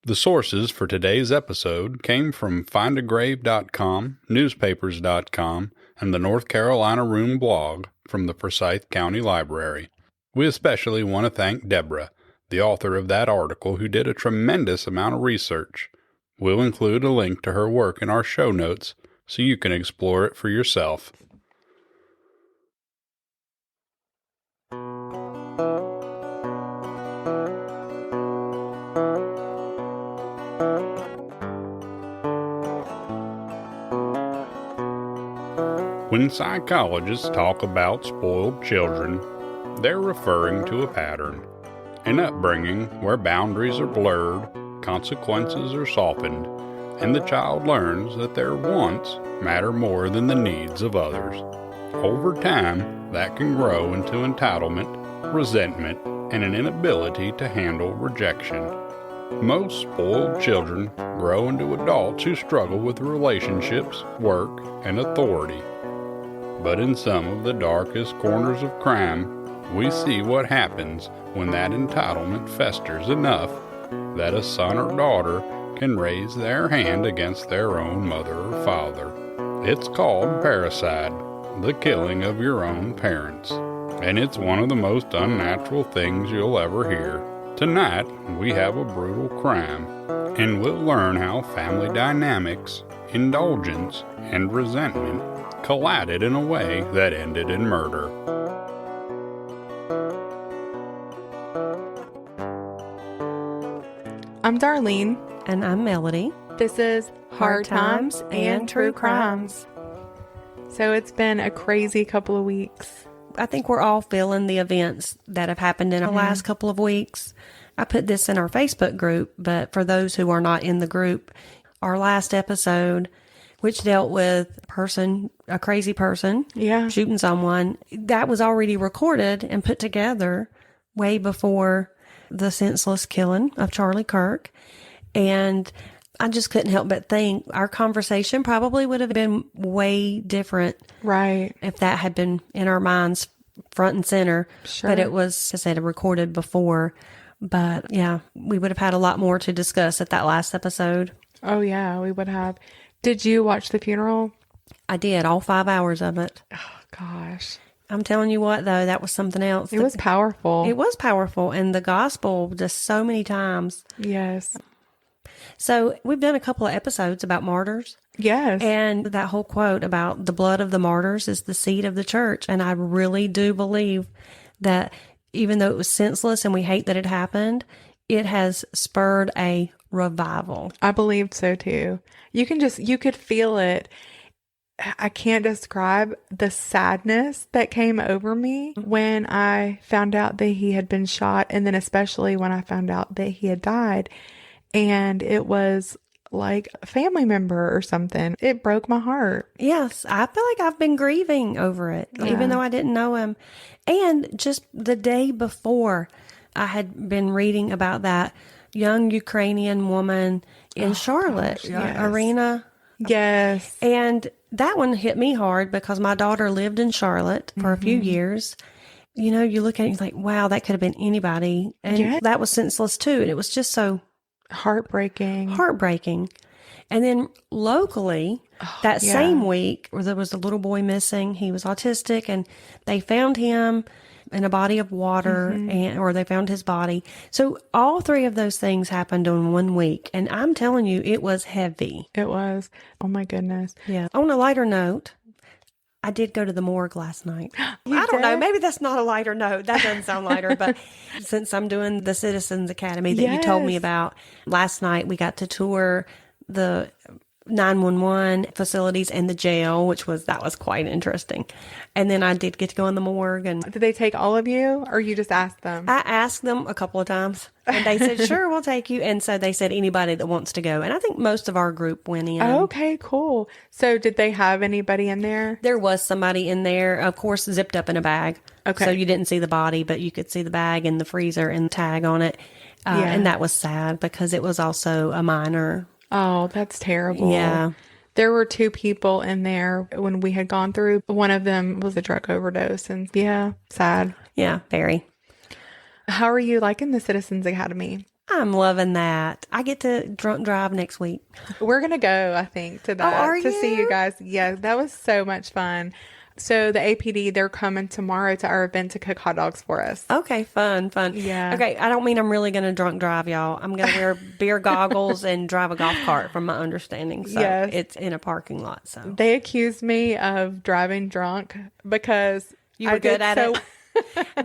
The sources for today's episode came from findagrave.com, newspapers.com, and the North Carolina Room blog from the Forsyth County Library. We especially want to thank Deborah, the author of that article, who did a tremendous amount of research. We'll include a link to her work in our show notes so you can explore it for yourself. When psychologists talk about spoiled children, they're referring to a pattern, an upbringing where boundaries are blurred, consequences are softened, and the child learns that their wants matter more than the needs of others. Over time, that can grow into entitlement, resentment, and an inability to handle rejection. Most spoiled children grow into adults who struggle with relationships, work, and authority. But in some of the darkest corners of crime, we see what happens when that entitlement festers enough that a son or daughter can raise their hand against their own mother or father. It's called parricide, the killing of your own parents. And it's one of the most unnatural things you'll ever hear. Tonight, we have a brutal crime, and we'll learn how family dynamics, indulgence, and resentment collided in a way that ended in murder. I'm Darlene. And I'm Melody. This is Hard Times and True Crimes. So it's been a crazy couple of weeks. I think we're all feeling the events that have happened in the last couple of weeks. I put this in our Facebook group, but for those who are not in the group, our last episode, which dealt with a crazy person shooting someone, that was already recorded and put together way before the senseless killing of Charlie Kirk. And I just couldn't help but think our conversation probably would have been way different. Right. If that had been in our minds front and center. Sure. But it was, I said, recorded before. But yeah, we would have had a lot more to discuss at that last episode. Oh yeah, we would have. Did you watch the funeral? I did, all 5 hours of it. Oh gosh. I'm telling you what, though, that was something else. It was powerful. It was powerful. And the gospel just so many times. Yes. So we've done a couple of episodes about martyrs. Yes. And that whole quote about the blood of the martyrs is the seed of the church. And I really do believe that even though it was senseless and we hate that it happened, it has spurred a revival. I believed so too. You could feel it. I can't describe the sadness that came over me when I found out that he had been shot, and then especially when I found out that he had died, and it was like a family member or something. It broke my heart. Yes, I feel like I've been grieving over it, even though I didn't know him. And just the day before, I had been reading about that young Ukrainian woman in Charlotte, Irina. Yes. And that one hit me hard because my daughter lived in Charlotte for a few years. You know, you look at it and you're like, wow, that could have been anybody. And that was senseless too. And it was just so heartbreaking. And then locally, that same week, where there was a little boy missing, he was autistic, and they found him in a body of water, or they found his body. So all three of those things happened in 1 week. And I'm telling you, it was heavy. It was. Oh my goodness. Yeah. On a lighter note, I did go to the morgue last night. I don't know. Maybe that's not a lighter note. That doesn't sound lighter. But since I'm doing the Citizens Academy that you told me about, last night we got to tour the 911 facilities and the jail, that was quite interesting. And then I did get to go in the morgue. And did they take all of you, or you just asked them? I asked them a couple of times, and they said, sure, we'll take you. And so they said anybody that wants to go. And I think most of our group went in. Okay, cool. So did they have anybody in there? There was somebody in there, of course, zipped up in a bag. Okay. So you didn't see the body, but you could see the bag and the freezer and the tag on it. And that was sad because it was also a minor. Oh, that's terrible. Yeah. There were 2 people in there when we had gone through. One of them was a drug overdose, and sad. Yeah, very. How are you liking the Citizens Academy? I'm loving that. I get to drunk drive next week. We're going to go, I think, to that are to see you? you guys. Yeah, that was so much fun. So the APD, they're coming tomorrow to our event to cook hot dogs for us. Okay, fun. Yeah. Okay, I don't mean I'm really going to drunk drive, y'all. I'm going to wear beer goggles and drive a golf cart, from my understanding. So Yes. it's in a parking lot. So They accused me of driving drunk because you were good at it.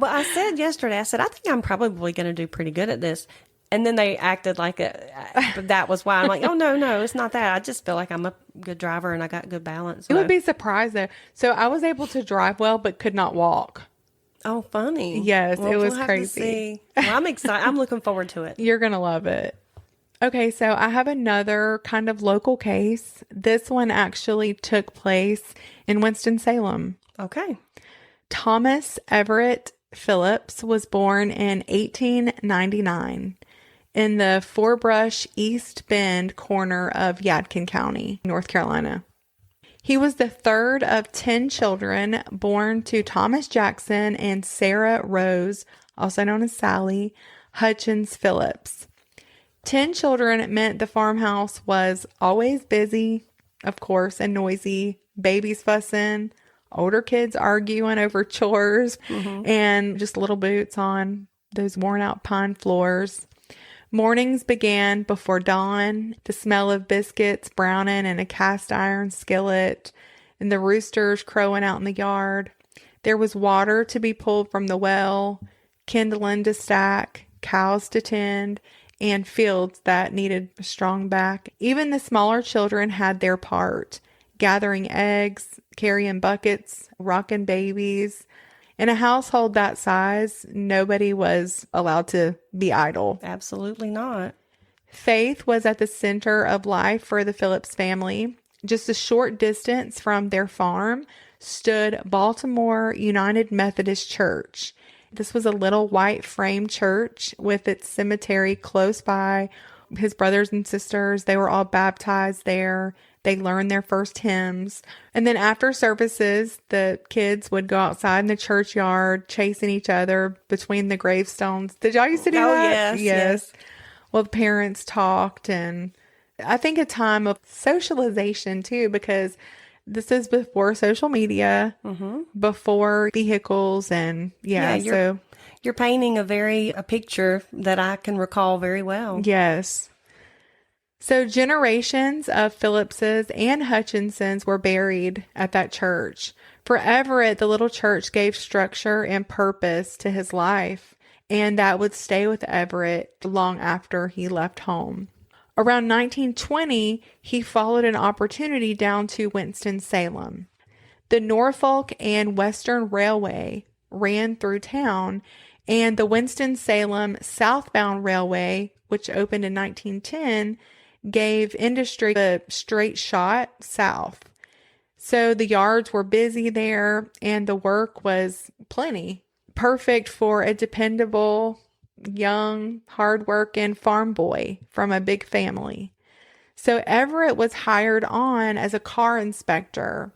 Well, I said yesterday, I think I'm probably going to do pretty good at this. And then they acted like that was why. I'm like, oh, no, it's not that. I just feel like I'm a good driver and I got good balance. You would be surprised, though. So I was able to drive well, but could not walk. Oh, funny. Yes, it was we'll have crazy. to see. Well, I'm excited. I'm looking forward to it. You're going to love it. Okay, so I have another kind of local case. This one actually took place in Winston-Salem. Okay. Thomas Everett Phillips was born in 1899 in the Forbrush East Bend corner of Yadkin County, North Carolina. He was the third of 10 children born to Thomas Jackson and Sarah Rose, also known as Sally, Hutchins Phillips. 10 children meant the farmhouse was always busy, of course, and noisy, babies fussing, older kids arguing over chores, and just little boots on those worn out pine floors. Mornings began before dawn, the smell of biscuits browning in a cast iron skillet, and the roosters crowing out in the yard. There was water to be pulled from the well, kindling to stack, cows to tend, and fields that needed a strong back. Even the smaller children had their part, gathering eggs, carrying buckets, rocking babies. In a household that size, nobody was allowed to be idle. Absolutely not. Faith was at the center of life for the Phillips family. Just a short distance from their farm stood Baltimore United Methodist Church. This was a little white frame church with its cemetery close by. His brothers and sisters, they were all baptized there. They learned their first hymns. And then after services, the kids would go outside in the churchyard, chasing each other between the gravestones. Did y'all used to do that? Yes. Well, the parents talked, and I think a time of socialization too, because this is before social media, before vehicles, and you're painting a picture that I can recall very well. Yes. So generations of Phillipses and Hutchinsons were buried at that church. For Everett, the little church gave structure and purpose to his life, and that would stay with Everett long after he left home. Around 1920, he followed an opportunity down to Winston-Salem. The Norfolk and Western Railway ran through town, and the Winston-Salem Southbound Railway, which opened in 1910, gave industry a straight shot south. So the yards were busy there, and the work was plenty. Perfect for a dependable, young, hard-working farm boy from a big family. So Everett was hired on as a car inspector,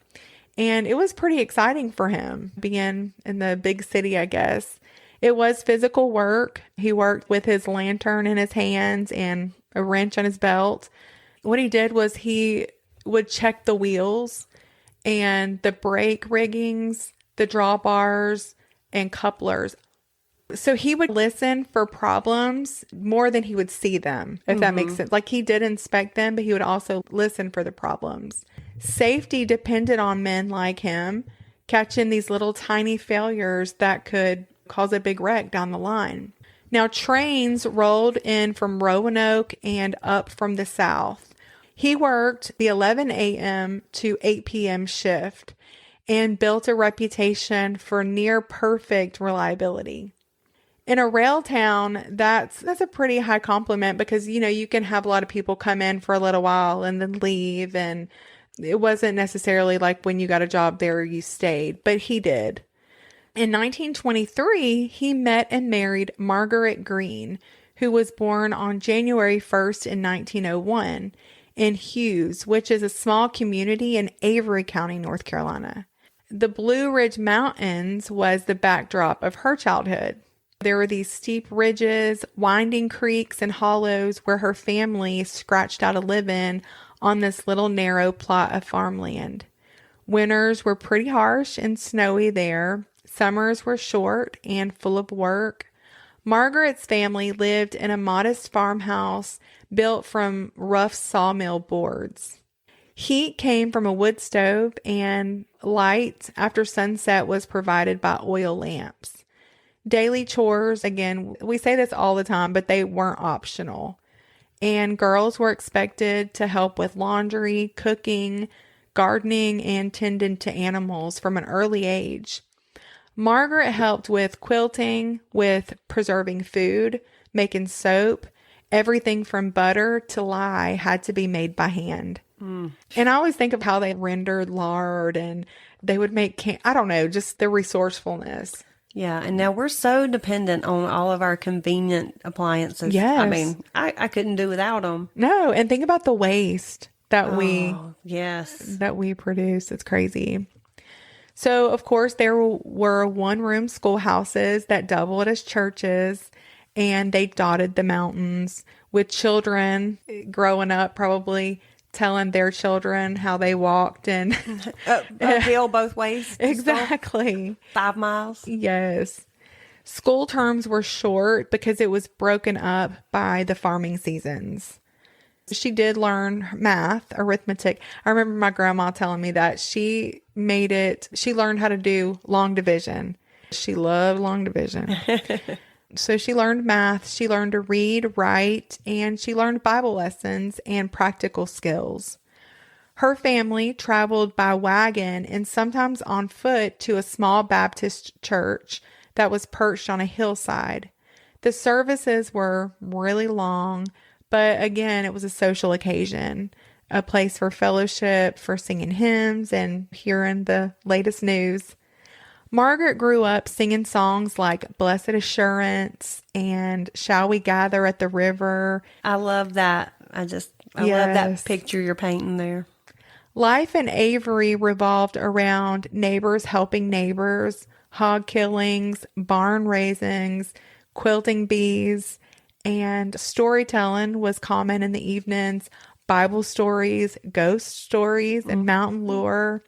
and it was pretty exciting for him, being in the big city, I guess. It was physical work. He worked with his lantern in his hands and a wrench on his belt. What he did was he would check the wheels and the brake riggings, the drawbars, and couplers. So he would listen for problems more than he would see them, if that makes sense. Like, he did inspect them, but he would also listen for the problems. Safety depended on men like him catching these little tiny failures that could cause a big wreck down the line. Now, trains rolled in from Roanoke and up from the south. He worked the 11 a.m. to 8 p.m. shift and built a reputation for near perfect reliability. In a rail town, that's a pretty high compliment, because, you can have a lot of people come in for a little while and then leave, and it wasn't necessarily like when you got a job there, you stayed, but he did. In 1923, he met and married Margaret Gwyn, who was born on January 1st in 1901 in Hughes, which is a small community in Avery County, North Carolina. The Blue Ridge Mountains was the backdrop of her childhood. There were these steep ridges, winding creeks, and hollows where her family scratched out a living on this little narrow plot of farmland. Winters were pretty harsh and snowy there. Summers were short and full of work. Margaret's family lived in a modest farmhouse built from rough sawmill boards. Heat came from a wood stove, and light after sunset was provided by oil lamps. Daily chores, again, we say this all the time, but they weren't optional. And girls were expected to help with laundry, cooking, gardening, and tending to animals from an early age. Margaret helped with quilting, with preserving food, making soap. Everything from butter to lye had to be made by hand. And I always think of how they rendered lard, and they would make, I don't know, just the resourcefulness. Yeah, and now we're so dependent on all of our convenient appliances. Yes. I mean, I couldn't do without them. No, and think about the waste that yes, that we produce. It's crazy. So, of course, there were one-room schoolhouses that doubled as churches, and they dotted the mountains with children growing up probably telling their children how they walked and uphill both ways. Exactly. 5 miles. Yes. School terms were short because it was broken up by the farming seasons. She did learn math, arithmetic. I remember my grandma telling me that she learned how to do long division. She loved long division. So she learned math, she learned to read, write, and she learned Bible lessons and practical skills. Her family traveled by wagon and sometimes on foot to a small Baptist church that was perched on a hillside. The services were really long, but again, it was a social occasion, a place for fellowship, for singing hymns, and hearing the latest news. Margaret grew up singing songs like Blessed Assurance and Shall We Gather at the River. I love that. I love that picture you're painting there. Life in Avery revolved around neighbors helping neighbors, hog killings, barn raisings, quilting bees, and storytelling was common in the evenings. Bible stories, ghost stories, and mountain lore.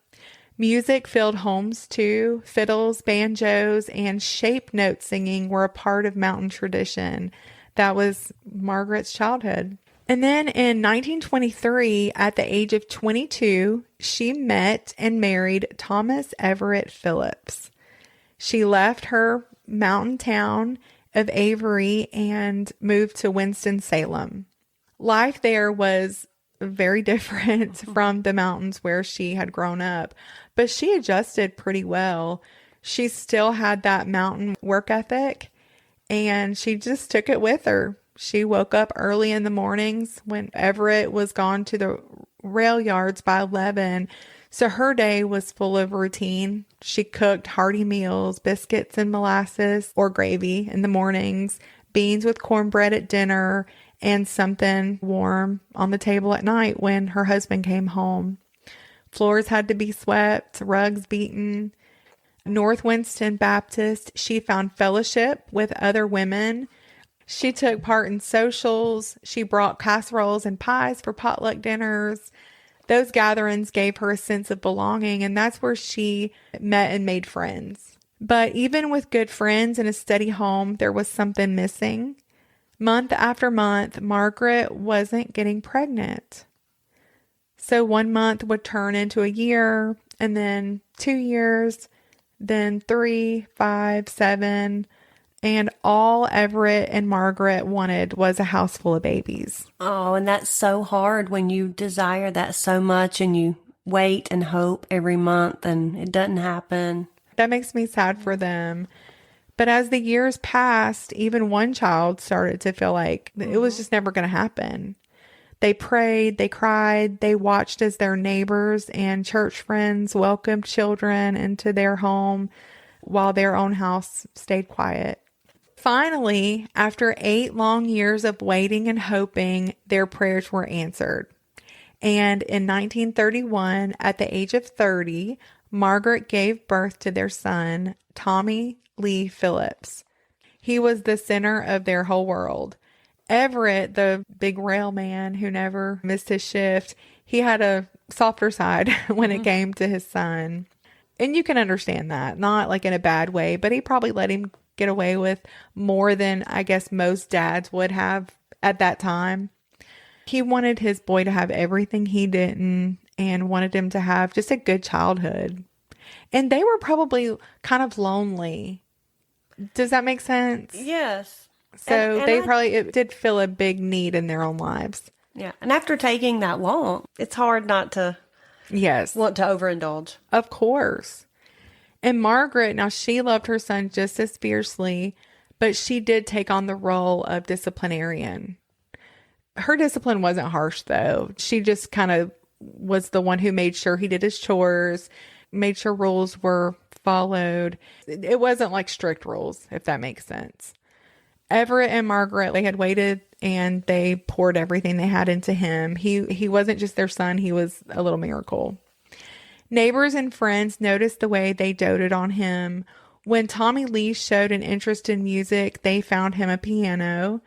Music filled homes too. Fiddles, banjos, and shape note singing were a part of mountain tradition. That was Margaret's childhood. And then in 1923, at the age of 22, she met and married Thomas Everett Phillips. She left her mountain town of Avery and moved to Winston-Salem. Life there was very different from the mountains where she had grown up, but she adjusted pretty well. She still had that mountain work ethic, and she just took it with her. She woke up early in the mornings when Everett was gone to the rail yards by 11. So her day was full of routine. She cooked hearty meals, biscuits and molasses or gravy in the mornings, beans with cornbread at dinner, and something warm on the table at night when her husband came home. Floors had to be swept, rugs beaten. North Winston Baptist, she found fellowship with other women. She took part in socials. She brought casseroles and pies for potluck dinners. Those gatherings gave her a sense of belonging, and that's where she met and made friends. But even with good friends and a steady home, there was something missing. Month after month, Margaret wasn't getting pregnant. So 1 month would turn into a year, and then 2 years, then 3, 5, 7, and all Everett and Margaret wanted was a house full of babies. Oh, and that's so hard when you desire that so much and you wait and hope every month and it doesn't happen. That makes me sad for them. But as the years passed, even one child started to feel like it was just never going to happen. They prayed, they cried, they watched as their neighbors and church friends welcomed children into their home while their own house stayed quiet. Finally, after 8 long years of waiting and hoping, their prayers were answered. And in 1931, at the age of 30, Margaret gave birth to their son, Tommy Lee Phillips. He was the center of their whole world. Everett, the big rail man who never missed his shift, he had a softer side when it came to his son. And you can understand that, not like in a bad way, but he probably let him get away with more than I guess most dads would have at that time. He wanted his boy to have everything he didn't and wanted him to have just a good childhood. And they were probably kind of lonely. Does that make sense? Yes. So it did fill a big need in their own lives. Yeah. And after taking that long, it's hard not to want to overindulge. Of course. And Margaret, now she loved her son just as fiercely, but she did take on the role of disciplinarian. Her discipline wasn't harsh, though. She just kind of was the one who made sure he did his chores, made sure rules were followed. It wasn't like strict rules, if that makes sense. Everett and Margaret, they had waited and they poured everything they had into him. He wasn't just their son. He was a little miracle. Neighbors and friends noticed the way they doted on him. When Tommy Lee showed an interest in music, they found him a piano.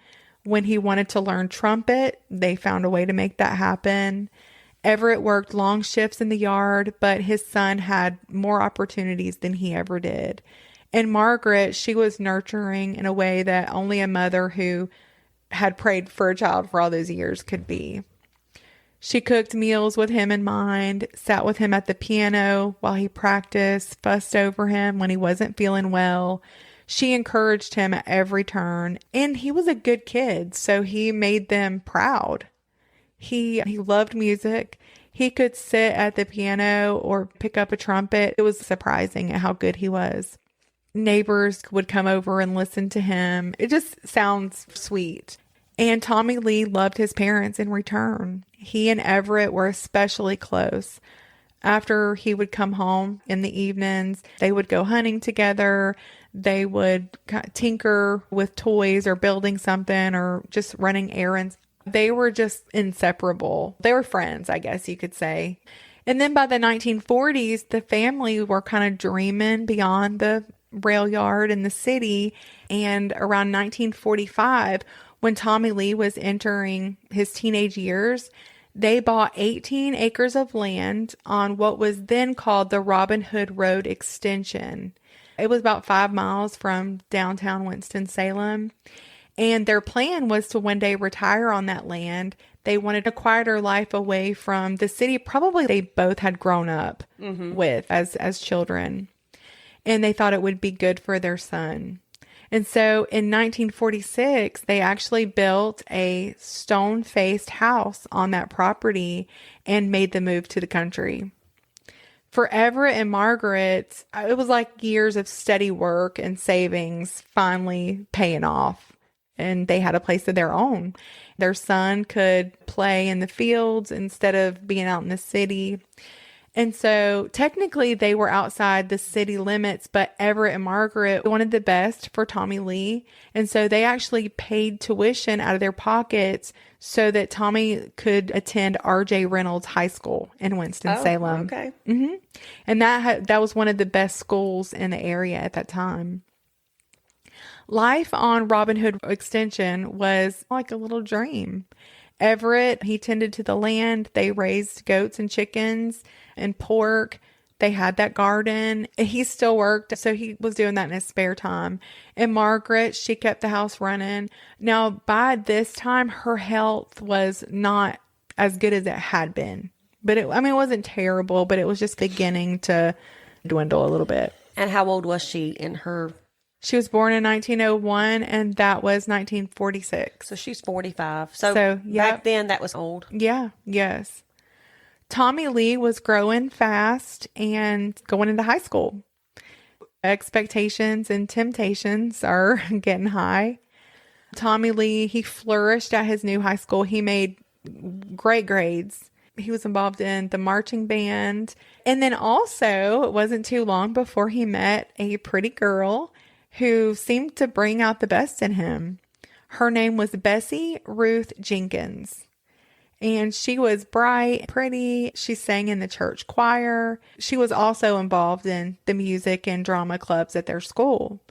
When he wanted to learn trumpet, they found a way to make that happen. Everett worked long shifts in the yard, but his son had more opportunities than he ever did. And Margaret, she was nurturing in a way that only a mother who had prayed for a child for all those years could be. She cooked meals with him in mind, sat with him at the piano while he practiced, fussed over him when he wasn't feeling well. She encouraged him at every turn, and he was a good kid, so he made them proud. He loved music. He could sit at the piano or pick up a trumpet. It was surprising at how good he was. Neighbors would come over and listen to him. It just sounds sweet. And Tommy Lee loved his parents in return. He and Everett were especially close. After he would come home in the evenings, they would go hunting together. They would tinker with toys or building something or just running errands. They were just inseparable. They were friends, I guess you could say. And then by the 1940s, the family were kind of dreaming beyond the rail yard in the city. And around 1945, when Tommy Lee was entering his teenage years, they bought 18 acres of land on what was then called the Robin Hood Road Extension. It was about 5 miles from downtown Winston-Salem. And their plan was to one day retire on that land. They wanted a quieter life away from the city. Probably they both had grown up with as children. And they thought it would be good for their son. And so in 1946, they actually built a stone-faced house on that property and made the move to the country. For Everett and Margaret, it was like years of steady work and savings finally paying off. And they had a place of their own. Their son could play in the fields instead of being out in the city. And so technically they were outside the city limits, but Everett and Margaret wanted the best for Tommy Lee. And so they actually paid tuition out of their pockets so that Tommy could attend R.J. Reynolds High School in Winston-Salem. Oh, okay. Mm-hmm. And that was one of the best schools in the area at that time. Life on Robin Hood Extension was like a little dream. Everett, he tended to the land. They raised goats and chickens and pork. They had that garden. He still worked, so he was doing that in his spare time. And Margaret, she kept the house running. Now, by this time, her health was not as good as it had been. But it wasn't terrible, but it was just beginning to dwindle a little bit. And how old was she in her? She was born in 1901, and that was 1946. So she's 45. So back then, that was old. Yeah, yes. Tommy Lee was growing fast and going into high school. Expectations and temptations are getting high. Tommy Lee, he flourished at his new high school. He made great grades. He was involved in the marching band. And then also, it wasn't too long before he met a pretty girl who seemed to bring out the best in him. Her name was Bessie Ruth Jenkins. And she was bright, pretty. She sang in the church choir. She was also involved in the music and drama clubs at their school.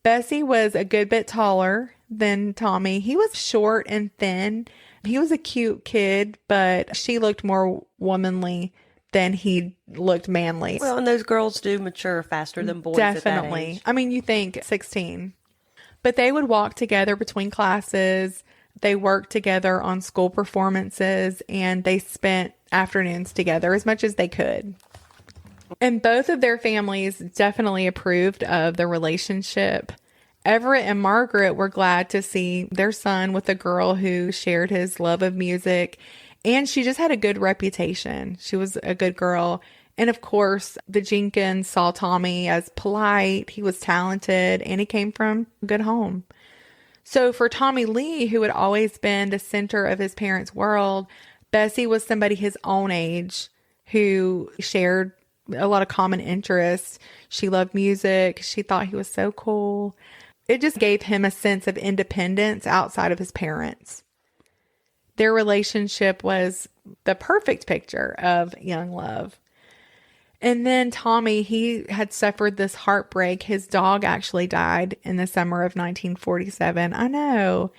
Bessie was a good bit taller than Tommy. He was short and thin. He was a cute kid, but she looked more womanly than he looked manly. Well, and those girls do mature faster than boys at that Definitely. age. I mean, you think 16. But they would walk together between classes. They worked together on school performances, and they spent afternoons together as much as they could. And both of their families definitely approved of the relationship. Everett and Margaret were glad to see their son with a girl who shared his love of music, and she just had a good reputation. She was a good girl. And of course, the Jenkins saw Tommy as polite, he was talented, and he came from a good home. So for Tommy Lee, who had always been the center of his parents' world, Bessie was somebody his own age who shared a lot of common interests. She loved music. She thought he was so cool. It just gave him a sense of independence outside of his parents. Their relationship was the perfect picture of young love. And then Tommy, he had suffered this heartbreak. His dog actually died in the summer of 1947. I know.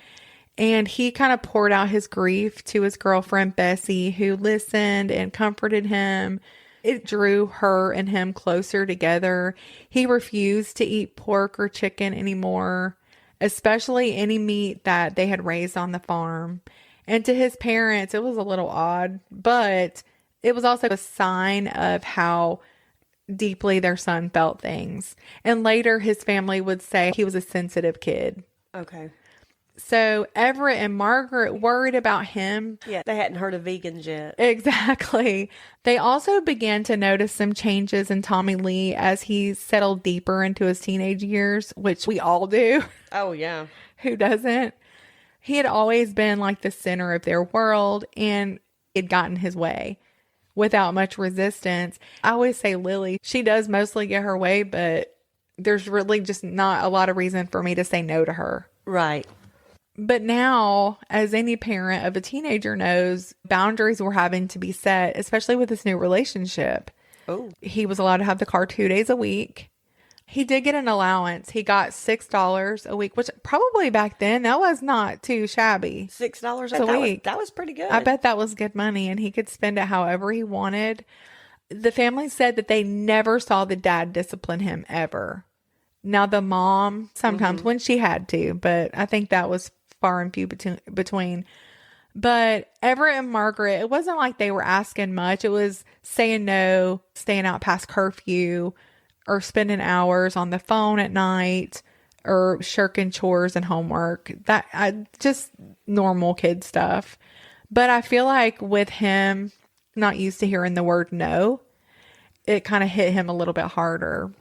And he kind of poured out his grief to his girlfriend, Bessie, who listened and comforted him. It drew her and him closer together. He refused to eat pork or chicken anymore, especially any meat that they had raised on the farm. And to his parents, it was a little odd, but it was also a sign of how deeply their son felt things. And later, his family would say he was a sensitive kid. Okay. So Everett and Margaret worried about him. Yeah, they hadn't heard of vegans yet. Exactly. They also began to notice some changes in Tommy Lee as he settled deeper into his teenage years, which we all do. Oh, yeah. Who doesn't? He had always been like the center of their world, and it had gotten his way without much resistance. I always say Lily, she does mostly get her way, but there's really just not a lot of reason for me to say no to her. Right. But now, as any parent of a teenager knows, boundaries were having to be set, especially with this new relationship. Oh. He was allowed to have the car 2 days a week. He did get an allowance. He got $6 a week, which probably back then, that was not too shabby. $6 a week. That was pretty good. I bet that was good money, and he could spend it however he wanted. The family said that they never saw the dad discipline him ever. Now, the mom, sometimes when she had to, but I think that was far and few between. But Everett and Margaret, it wasn't like they were asking much. It was saying no, staying out past curfew, or spending hours on the phone at night, or shirking chores and homework. Just normal kid stuff. But I feel like with him not used to hearing the word no, it kind of hit him a little bit harder.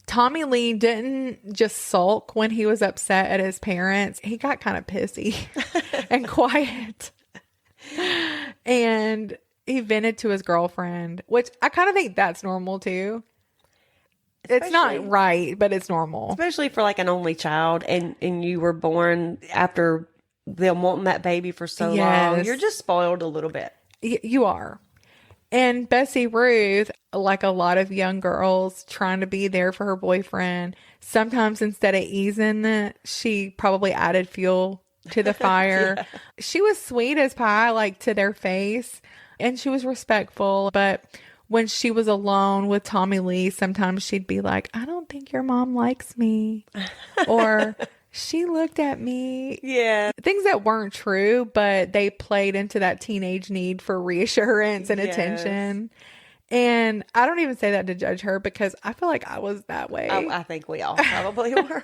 Tommy Lee didn't just sulk when he was upset at his parents. He got kind of pissy and quiet. And he vented to his girlfriend, which I kind of think that's normal too. It's not right, but it's normal. Especially for like an only child, and you were born after them wanting that baby for so long. You're just spoiled a little bit. You are. And Bessie Ruth, like a lot of young girls trying to be there for her boyfriend, sometimes instead of easing it, she probably added fuel to the fire. Yeah. She was sweet as pie, like to their face, and she was respectful. But when she was alone with Tommy Lee, sometimes she'd be like, I don't think your mom likes me. Or she looked at me. Yeah. Things that weren't true, but they played into that teenage need for reassurance and attention. And I don't even say that to judge her, because I feel like I was that way. I think we all probably were.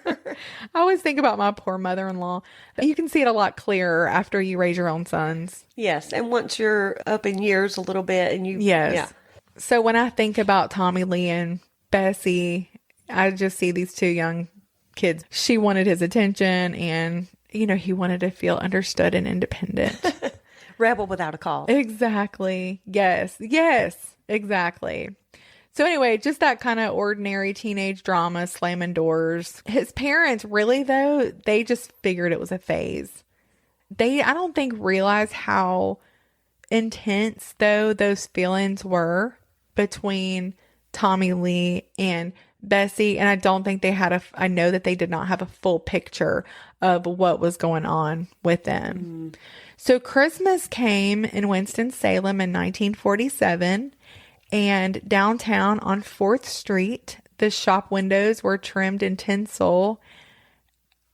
I always think about my poor mother-in-law. You can see it a lot clearer after you raise your own sons. Yes. And once you're up in years a little bit and you... Yes. Yeah. So when I think about Tommy Lee and Bessie, I just see these two young kids. She wanted his attention, and, he wanted to feel understood and independent. Rebel without a cause. Exactly. Yes. Exactly. So anyway, just that kind of ordinary teenage drama, slamming doors. His parents, really though, they just figured it was a phase. They, I don't think, realized how intense though those feelings were between Tommy Lee and Bessie, and I don't think they had I know that they did not have a full picture of what was going on with them. So Christmas came in Winston-Salem in 1947, and downtown on 4th Street, the shop windows were trimmed in tinsel.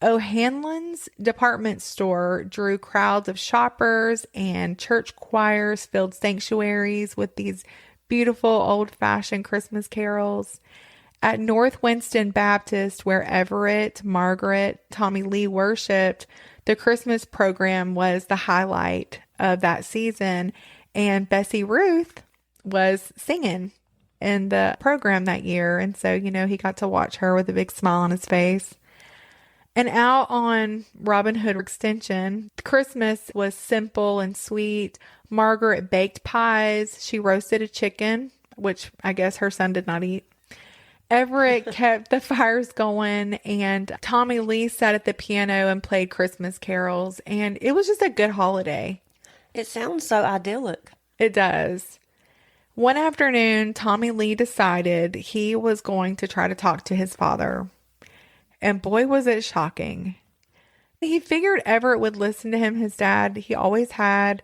O'Hanlon's department store drew crowds of shoppers, and church choirs filled sanctuaries with these beautiful old-fashioned Christmas carols. At North Winston Baptist, where Everett, Margaret, Tommy Lee worshiped, the Christmas program was the highlight of that season, and Bessie Ruth was singing in the program that year. And so, he got to watch her with a big smile on his face. And out on Robin Hood Extension, Christmas was simple and sweet. Margaret baked pies. She roasted a chicken, which I guess her son did not eat. Everett kept the fires going, and Tommy Lee sat at the piano and played Christmas carols, and it was just a good holiday. It sounds so idyllic. It does. One afternoon, Tommy Lee decided he was going to try to talk to his father, and boy, was it shocking. He figured Everett would listen to him, his dad. He always had,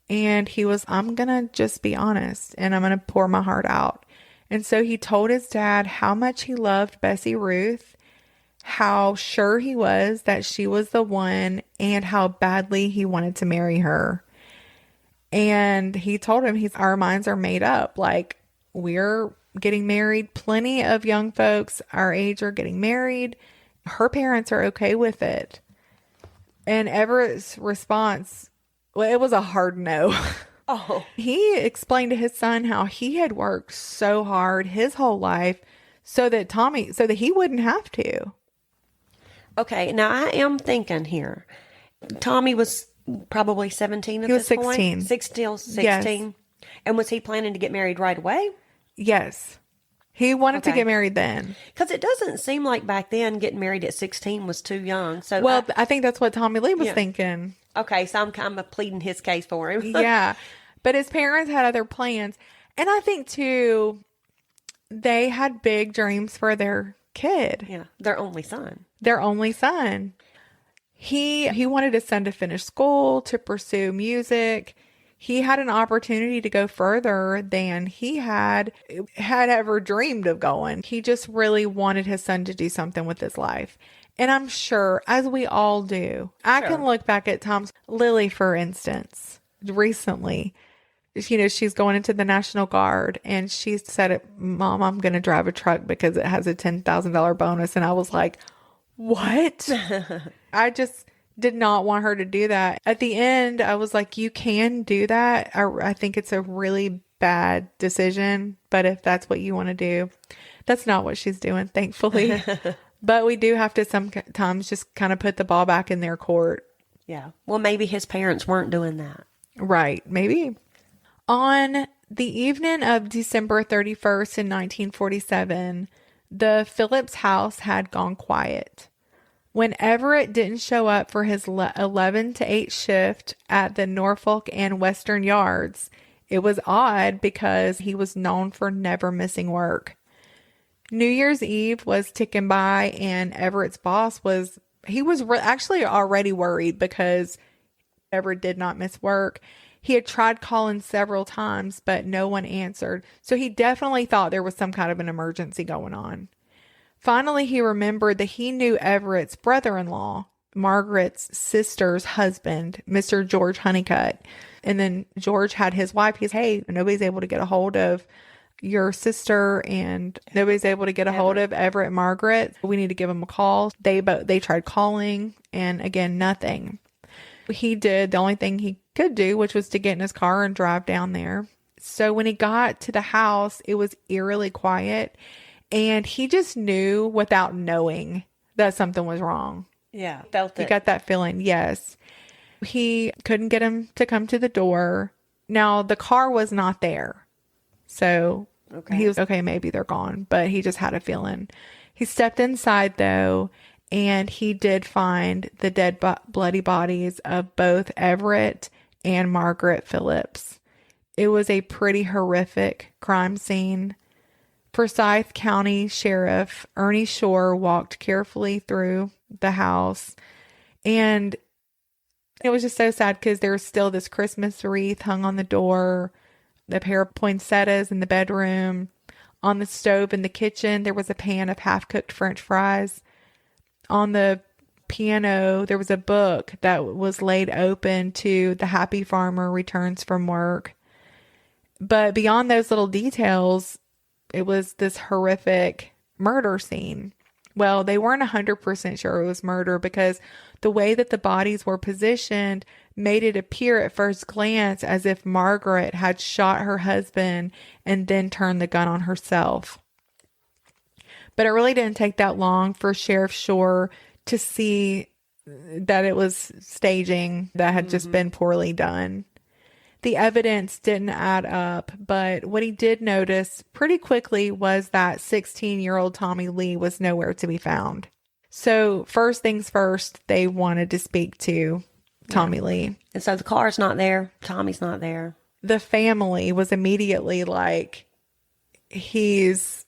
and I'm going to just be honest, and I'm going to pour my heart out. And so he told his dad how much he loved Bessie Ruth, how sure he was that she was the one, and how badly he wanted to marry her. And he told him, our minds are made up. Like, we're getting married. Plenty of young folks our age are getting married. Her parents are okay with it. And Everett's response, well, it was a hard no. Oh. He explained to his son how he had worked so hard his whole life so that he wouldn't have to. Okay, now I am thinking here. Tommy was probably 17 at this point? He was 16. 16. Yes. And was he planning to get married right away? Yes. He wanted to get married then. Because it doesn't seem like back then getting married at 16 was too young. So I think that's what Tommy Lee was thinking. Okay, so I'm kind of pleading his case for him. Yeah. But his parents had other plans. And I think, too, they had big dreams for their kid. Yeah, their only son. He wanted his son to finish school, to pursue music. He had an opportunity to go further than he had ever dreamed of going. He just really wanted his son to do something with his life. And I'm sure, as we all do, I can look back at times. Lily, for instance, recently, she's going into the National Guard, and she said, Mom, I'm going to drive a truck because it has a $10,000 bonus. And I was like, what? I just did not want her to do that. At the end, I was like, you can do that. I think it's a really bad decision, but if that's what you want to do, that's not what she's doing, thankfully. But we do have to sometimes just kind of put the ball back in their court. Yeah. Well, maybe his parents weren't doing that. Right. Maybe. On the evening of December 31st in 1947, the Phillips house had gone quiet. When Everett didn't show up for his 11 to 8 shift at the Norfolk and Western yards, it was odd because he was known for never missing work. New Year's Eve was ticking by, and Everett's boss was actually already worried because Everett did not miss work. He had tried calling several times, but no one answered. So he definitely thought there was some kind of an emergency going on. Finally, he remembered that he knew Everett's brother-in-law, Margaret's sister's husband, Mr. George Honeycutt. And then George had his wife. He's, hey, nobody's able to get a hold of your sister, and nobody's able to get a hold of Everett and Margaret. We need to give them a call. They tried calling, and again, nothing. He did the only thing he could do, which was to get in his car and drive down there. So when he got to the house, it was eerily quiet, and he just knew without knowing that something was wrong. Yeah, felt it. He got that feeling, yes. He couldn't get him to come to the door. Now, the car was not there. So he was, okay, maybe they're gone, but he just had a feeling. He stepped inside, though, and he did find the dead bloody bodies of both Everett and Margaret Phillips. It was a pretty horrific crime scene. Forsyth County Sheriff Ernie Shore walked carefully through the house, and it was just so sad because there was still this Christmas wreath hung on the door, a pair of poinsettias in the bedroom. On the stove in the kitchen, there was a pan of half-cooked French fries. On the piano, there was a book that was laid open to The Happy Farmer Returns from Work. But beyond those little details, it was this horrific murder scene. Well, they weren't 100% sure it was murder because the way that the bodies were positioned made it appear at first glance as if Margaret had shot her husband and then turned the gun on herself. But it really didn't take that long for Sheriff Shore to see that it was staging that had just been poorly done. The evidence didn't add up, but what he did notice pretty quickly was that 16-year-old Tommy Lee was nowhere to be found. So first things first, they wanted to speak to Tommy Lee. And so the car's not there. Tommy's not there. The family was immediately like, he's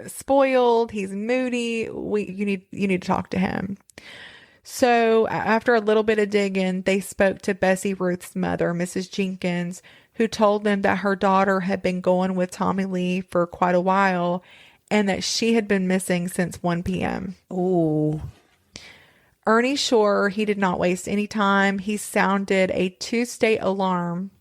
spoiled, he's moody, you need to talk to him. So after a little bit of digging, they spoke to Bessie Ruth's mother, Mrs. Jenkins, who told them that her daughter had been going with Tommy Lee for quite a while and that she had been missing since 1 p.m. Ooh. Ernie Shore, he did not waste any time. He sounded a 2-state alarm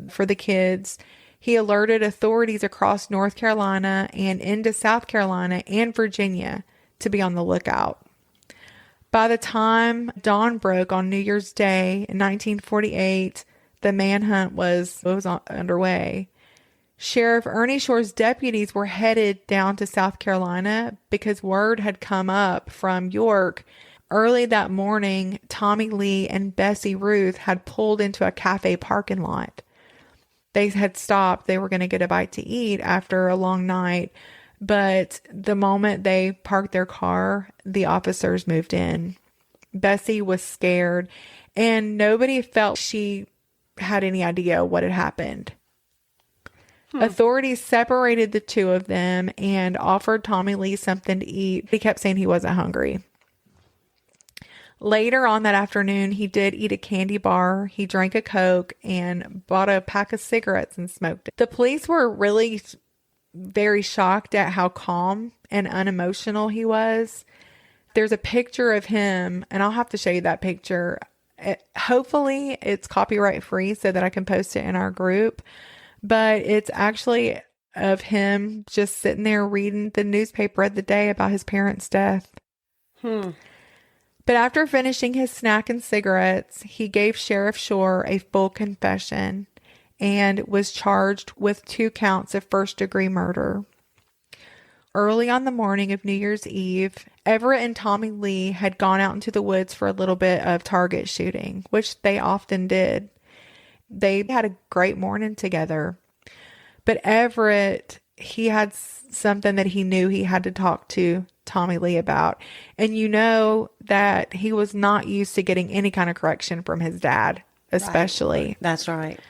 for the kids. He alerted authorities across North Carolina and into South Carolina and Virginia to be on the lookout. By the time dawn broke on New Year's Day in 1948, the manhunt was underway. Sheriff Ernie Shore's deputies were headed down to South Carolina because word had come up from York. Early that morning, Tommy Lee and Bessie Ruth had pulled into a cafe parking lot. They had stopped. They were going to get a bite to eat after a long night. But the moment they parked their car, the officers moved in. Bessie was scared, and nobody felt she had any idea what had happened. Authorities separated the two of them and offered Tommy Lee something to eat. He kept saying he wasn't hungry. Later on that afternoon, he did eat a candy bar. He drank a Coke and bought a pack of cigarettes and smoked it. The police were really very shocked at how calm and unemotional he was. There's a picture of him, and I'll have to show you that picture. Hopefully it's copyright free so that I can post it in our group, but it's actually of him just sitting there reading the newspaper of the day about his parents' death. But after finishing his snack and cigarettes, he gave Sheriff Shore a full confession and was charged with 2 counts of first-degree murder. Early on the morning of New Year's Eve, Everett and Tommy Lee had gone out into the woods for a little bit of target shooting, which they often did. They had a great morning together. But Everett, he had something that he knew he had to talk to Tommy Lee about. And you know that he was not used to getting any kind of correction from his dad, especially. Right. That's right.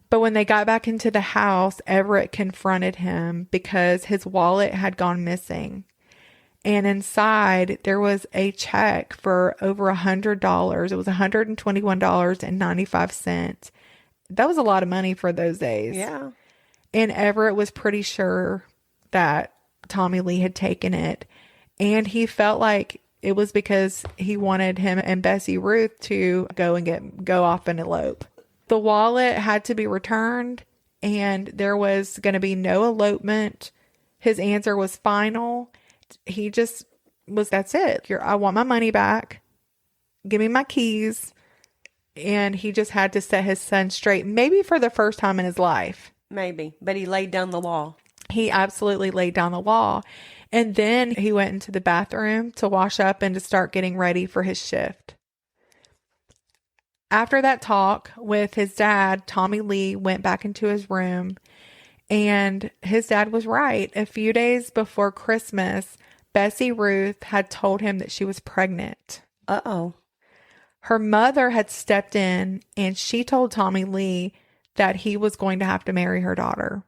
But when they got back into the house, Everett confronted him because his wallet had gone missing. And inside, there was a check for over $100. It was $121.95. That was a lot of money for those days. Yeah. And Everett was pretty sure that Tommy Lee had taken it. And he felt like it was because he wanted him and Bessie Ruth to go off and elope. The wallet had to be returned, and there was going to be no elopement. His answer was final. He just was, that's it. I want my money back. Give me my keys. And he just had to set his son straight, maybe for the first time in his life. Maybe, but he laid down the law. He absolutely laid down the law. And then he went into the bathroom to wash up and to start getting ready for his shift. After that talk with his dad, Tommy Lee went back into his room, and his dad was right. A few days before Christmas, Bessie Ruth had told him that she was pregnant. Uh-oh. Her mother had stepped in, and she told Tommy Lee that he was going to have to marry her daughter.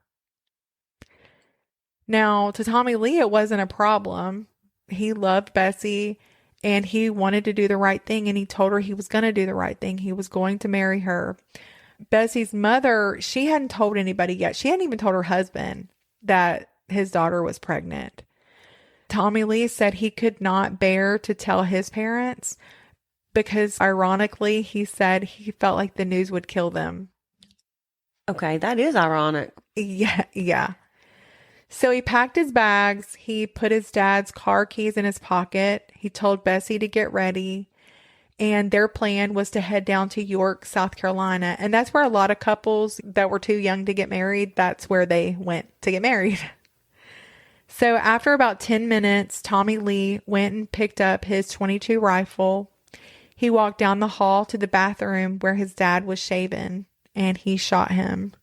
Now, to Tommy Lee, it wasn't a problem. He loved Bessie and he wanted to do the right thing, and he told her he was going to do the right thing. He was going to marry her. Bessie's mother, she hadn't told anybody yet. She hadn't even told her husband that his daughter was pregnant. Tommy Lee said he could not bear to tell his parents because, ironically, he said he felt like the news would kill them. Okay, that is ironic. Yeah. So he packed his bags. He put his dad's car keys in his pocket. He told Bessie to get ready. And their plan was to head down to York, South Carolina. And that's where a lot of couples that were too young to get married, that's where they went to get married. So after about 10 minutes, Tommy Lee went and picked up his .22 rifle. He walked down the hall to the bathroom where his dad was shaving, and he shot him.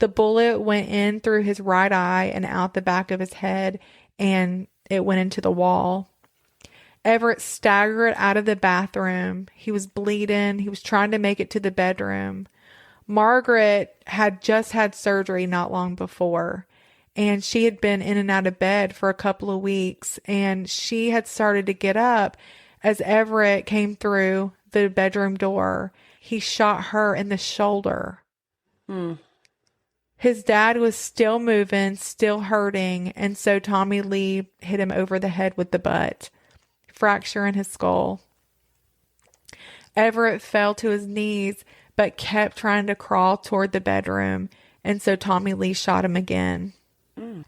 The bullet went in through his right eye and out the back of his head, and it went into the wall. Everett staggered out of the bathroom. He was bleeding. He was trying to make it to the bedroom. Margaret had just had surgery not long before, and she had been in and out of bed for a couple of weeks, and she had started to get up as Everett came through the bedroom door. He shot her in the shoulder. His dad was still moving, still hurting, and so Tommy Lee hit him over the head with the butt, fracturing his skull. Everett fell to his knees, but kept trying to crawl toward the bedroom, and so Tommy Lee shot him again.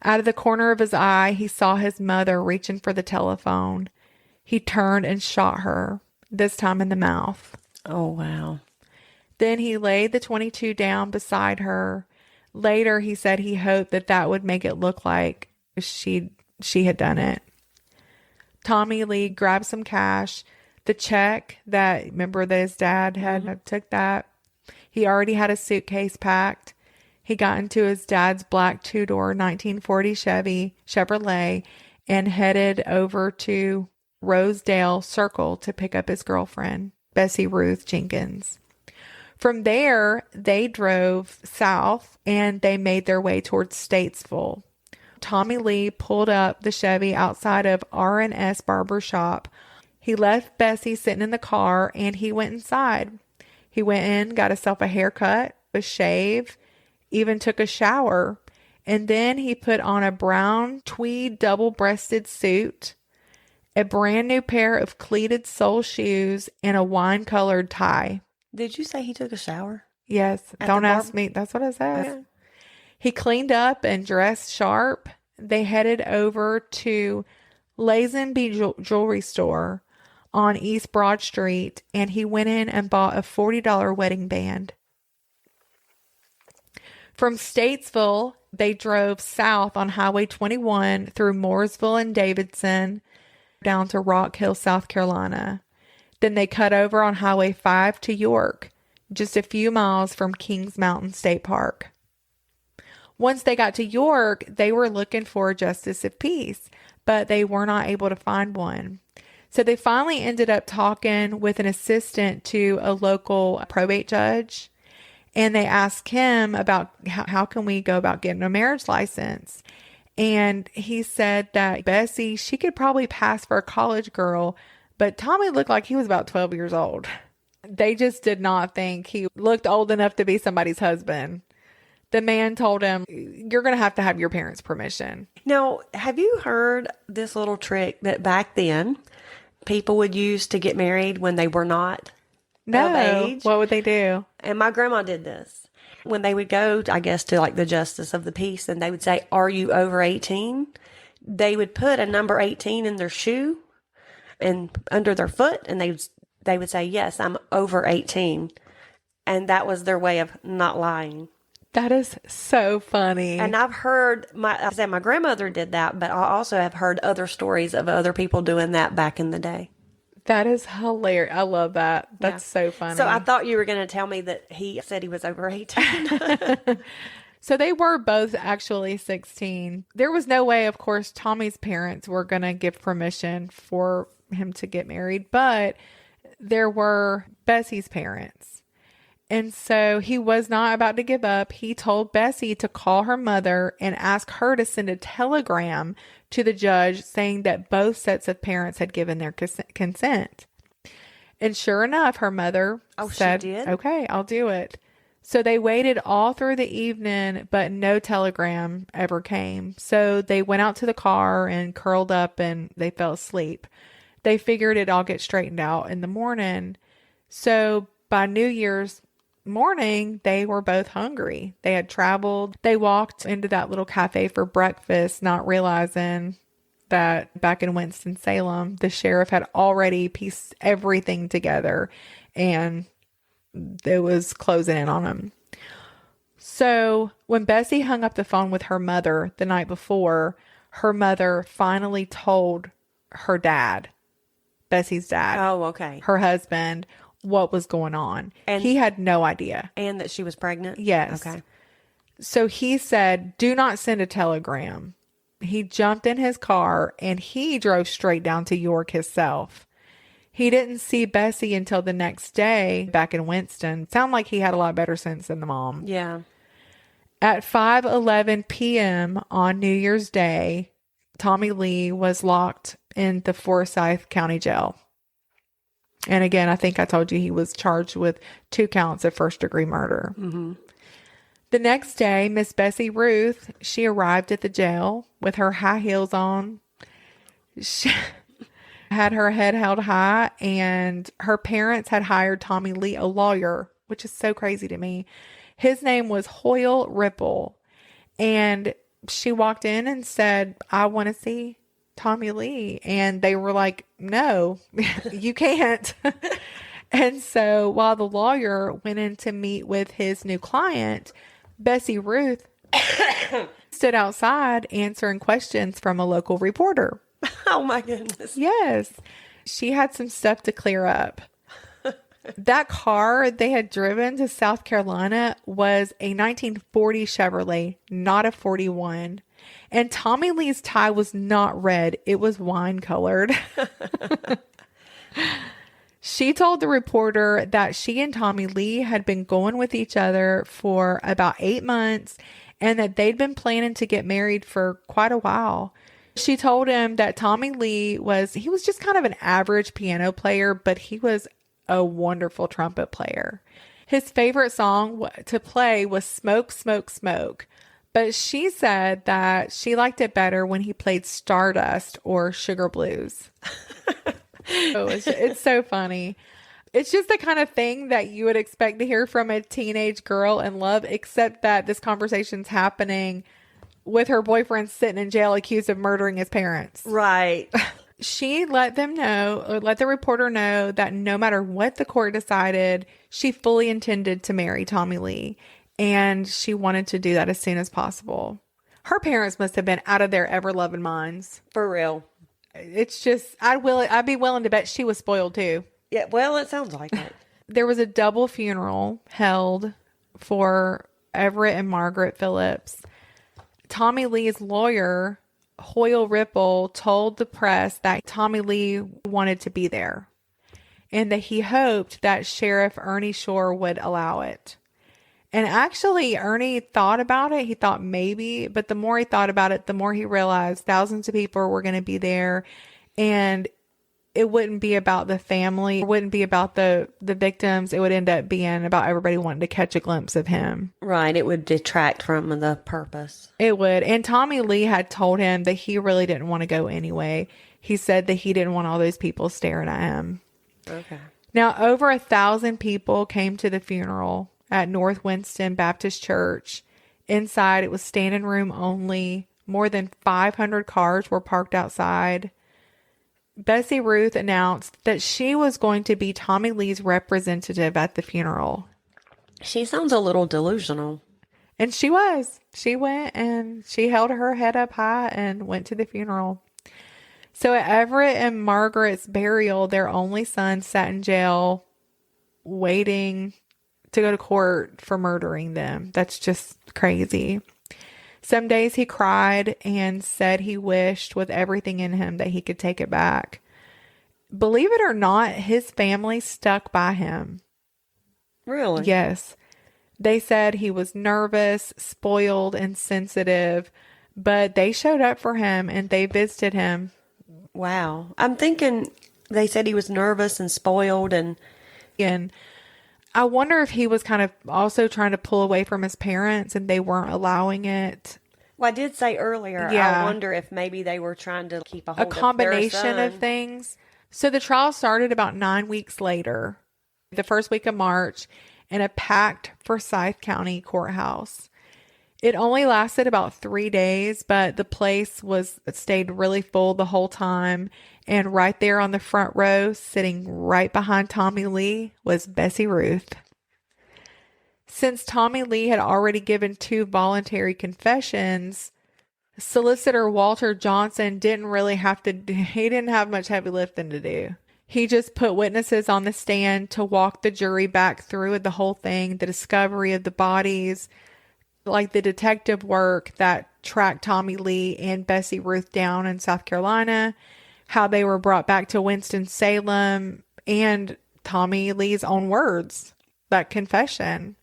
Out of the corner of his eye, he saw his mother reaching for the telephone. He turned and shot her, this time in the mouth. Oh, wow. Then he laid the .22 down beside her. Later, he said he hoped that would make it look like she had done it. Tommy Lee grabbed some cash, the check that, remember that his dad had took that. He already had a suitcase packed. He got into his dad's black two-door 1940 Chevrolet and headed over to Rosedale Circle to pick up his girlfriend, Bessie Ruth Jenkins. From there, they drove south and they made their way towards Statesville. Tommy Lee pulled up the Chevy outside of R&S Barber Shop. He left Bessie sitting in the car and he went inside. He went in, got himself a haircut, a shave, even took a shower, and then he put on a brown tweed double-breasted suit, a brand new pair of cleated sole shoes, and a wine-colored tie. Did you say he took a shower? Yes. Don't ask me. That's what I said. Okay. He cleaned up and dressed sharp. They headed over to Lazenby Jewelry Store on East Broad Street, and he went in and bought a $40 wedding band. From Statesville, they drove south on Highway 21 through Mooresville and Davidson down to Rock Hill, South Carolina. Then they cut over on Highway 5 to York, just a few miles from Kings Mountain State Park. Once they got to York, they were looking for a justice of peace, but they were not able to find one. So they finally ended up talking with an assistant to a local probate judge, and they asked him about how can we go about getting a marriage license. And he said that Bessie, she could probably pass for a college girl, but Tommy looked like he was about 12 years old. They just did not think he looked old enough to be somebody's husband. The man told him, you're going to have your parents' permission. Now, have you heard this little trick that back then people would use to get married when they were not of age? What would they do? And my grandma did this. When they would go, I guess, to like the justice of the peace, and they would say, are you over 18? They would put a number 18 in their shoe and under their foot, and they would say, yes, I'm over 18. And that was their way of not lying. That is so funny. And I've heard, I said my grandmother did that, but I also have heard other stories of other people doing that back in the day. That is hilarious. I love that. That's so funny. So I thought you were going to tell me that he said he was over 18. So they were both actually 16. There was no way, of course, Tommy's parents were going to give permission for him to get married, but there were Bessie's parents. And so he was not about to give up. He told Bessie to call her mother and ask her to send a telegram to the judge saying that both sets of parents had given their consent. And sure enough, her mother said, she did? "Okay, I'll do it." So they waited all through the evening, but no telegram ever came. So they went out to the car and curled up and they fell asleep. They figured it'd all get straightened out in the morning. So by New Year's morning, they were both hungry. They had traveled. They walked into that little cafe for breakfast, not realizing that back in Winston-Salem, the sheriff had already pieced everything together and it was closing in on them. So when Bessie hung up the phone with her mother the night before, her mother finally told her dad, Bessie's dad, Oh, okay. her husband, what was going on. And he had no idea. And that she was pregnant? Yes. Okay. So he said, "Do not send a telegram." He jumped in his car and he drove straight down to York himself. He didn't see Bessie until the next day back in Winston. Sound like he had a lot better sense than the mom. Yeah. At 5:11 p.m. on New Year's Day, Tommy Lee was locked in the Forsyth County jail. And again, I think I told you he was charged with 2 counts of first-degree murder. Mm-hmm. The next day, Miss Bessie Ruth, she arrived at the jail with her high heels on. She had her head held high, and her parents had hired Tommy Lee a lawyer, which is so crazy to me. His name was Hoyle Ripple. And she walked in and said, "I want to see Tommy Lee." And they were like, "No, you can't." And so while the lawyer went in to meet with his new client, Bessie Ruth stood outside answering questions from a local reporter. Oh my goodness. Yes. She had some stuff to clear up. That car they had driven to South Carolina was a 1940 Chevrolet, not a 41. And Tommy Lee's tie was not red. It was wine colored. She told the reporter that she and Tommy Lee had been going with each other for about 8 months and that they'd been planning to get married for quite a while. She told him that Tommy Lee was just kind of an average piano player, but he was a wonderful trumpet player. His favorite song to play was "Smoke, Smoke, Smoke." But she said that she liked it better when he played Stardust or Sugar Blues. Oh, it's so funny. It's just the kind of thing that you would expect to hear from a teenage girl in love, except that this conversation's happening with her boyfriend sitting in jail accused of murdering his parents. Right. She let the reporter know that no matter what the court decided, she fully intended to marry Tommy Lee. And she wanted to do that as soon as possible. Her parents must have been out of their ever-loving minds. For real. It's just, I'd be willing to bet she was spoiled too. Yeah, well, it sounds like it. There was a double funeral held for Everett and Margaret Phillips. Tommy Lee's lawyer, Hoyle Ripple, told the press that Tommy Lee wanted to be there and that he hoped that Sheriff Ernie Shore would allow it. And actually, Ernie thought about it. He thought maybe, but the more he thought about it, the more he realized thousands of people were going to be there. And it wouldn't be about the family. It wouldn't be about the victims. It would end up being about everybody wanting to catch a glimpse of him. Right. It would detract from the purpose. It would. And Tommy Lee had told him that he really didn't want to go anyway. He said that he didn't want all those people staring at him. Okay. Now, over 1,000 people came to the funeral at North Winston Baptist Church. Inside, it was standing room only. More than 500 cars were parked outside. Bessie Ruth announced that she was going to be Tommy Lee's representative at the funeral. She sounds a little delusional. And she was. She went and she held her head up high and went to the funeral. So at Everett and Margaret's burial, their only son sat in jail waiting to go to court for murdering them. That's just crazy. Some days he cried and said he wished with everything in him that he could take it back. Believe it or not, his family stuck by him. Really? Yes. They said he was nervous, spoiled, and sensitive, but they showed up for him and they visited him. Wow. I'm thinking they said he was nervous and spoiled and And I wonder if he was kind of also trying to pull away from his parents and they weren't allowing it. well, I did say earlier, Yeah. I wonder if maybe they were trying to keep a A hold of their combination son. of things. So the trial started about 9 weeks later, the first week of March, in a packed Forsyth County courthouse. It only lasted about 3 days, but the place stayed really full the whole time. And right there on the front row, sitting right behind Tommy Lee, was Bessie Ruth. Since Tommy Lee had already given 2 voluntary confessions, Solicitor Walter Johnson didn't have much heavy lifting to do. He just put witnesses on the stand to walk the jury back through the whole thing, the discovery of the bodies, like the detective work that tracked Tommy Lee and Bessie Ruth down in South Carolina, how they were brought back to Winston-Salem, and Tommy Lee's own words, that confession.